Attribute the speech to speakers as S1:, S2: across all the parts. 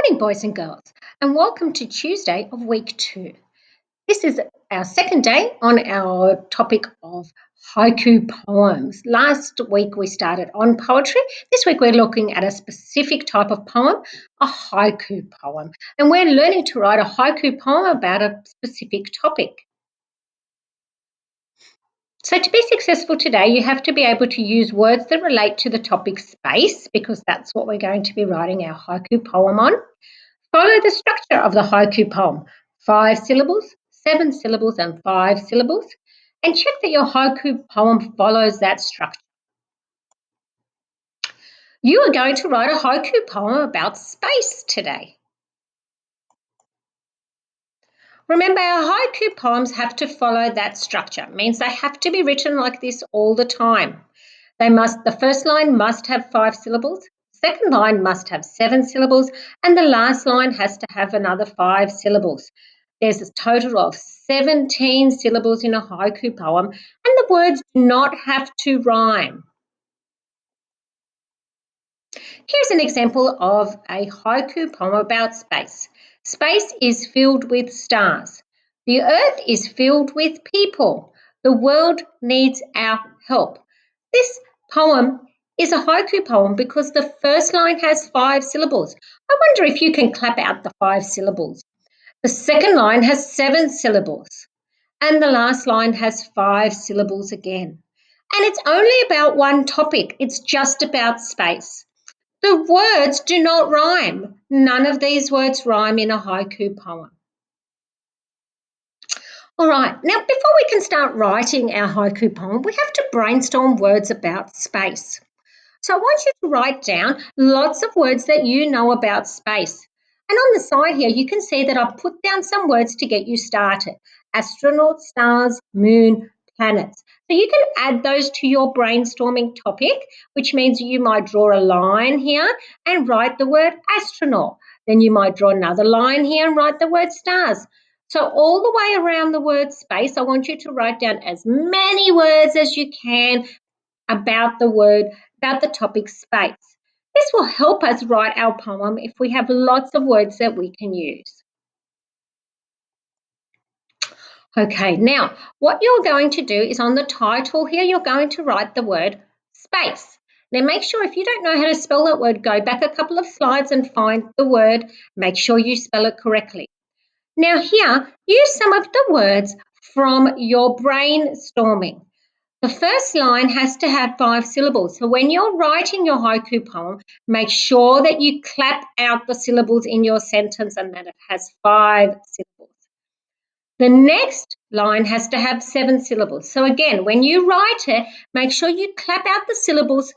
S1: morning, boys and girls, and welcome to Tuesday of week 2. This is our second day on our topic of haiku poems. Last week we started on poetry. This week we're looking at a specific type of poem, a haiku poem, and we're learning to write a haiku poem about a specific topic. So to be successful today, you have to be able to use words that relate to the topic space, because that's what we're going to be writing our haiku poem on. Follow the structure of the haiku poem, 5 syllables, 7 syllables and 5 syllables, and check that your haiku poem follows that structure. You are going to write a haiku poem about space today. Remember, our haiku poems have to follow that structure. It means they have to be written like this all the time. The first line must have 5 syllables, second line must have 7 syllables, and the last line has to have another 5 syllables. There's a total of 17 syllables in a haiku poem, and the words do not have to rhyme. Here's an example of a haiku poem about space. Space is filled with stars. The earth is filled with people. The world needs our help. This poem is a haiku poem because the first line has 5 syllables. I wonder if you can clap out the 5 syllables. The second line has 7 syllables. And the last line has 5 syllables again. And it's only about one topic. It's just about space. The words do not rhyme. None of these words rhyme in a haiku poem. All right, now before we can start writing our haiku poem, we have to brainstorm words about space. So I want you to write down lots of words that you know about space. And on the side here, you can see that I've put down some words to get you started. Astronaut, stars, moon, planets. So you can add those to your brainstorming topic, which means you might draw a line here and write the word astronaut. Then you might draw another line here and write the word stars. So all the way around the word space, I want you to write down as many words as you can about the topic space. This will help us write our poem if we have lots of words that we can use. Okay, now what you're going to do is on the title here, you're going to write the word space. Now make sure if you don't know how to spell that word, go back a couple of slides and find the word. Make sure you spell it correctly. Now here, use some of the words from your brainstorming. The first line has to have 5 syllables. So when you're writing your haiku poem, make sure that you clap out the syllables in your sentence and that it has 5 syllables. The next line has to have 7 syllables. So again, when you write it, make sure you clap out the syllables,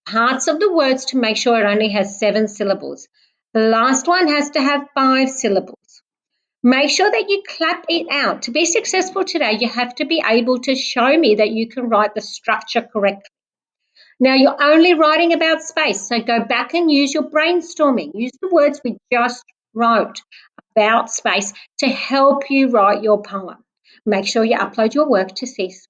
S1: parts of the words to make sure it only has 7 syllables. The last one has to have 5 syllables. Make sure that you clap it out. To be successful today, you have to be able to show me that you can write the structure correctly. Now, you're only writing about space, so go back and use your brainstorming. Use the words we just wrote about space to help you write your poem. Make sure you upload your work to CIS.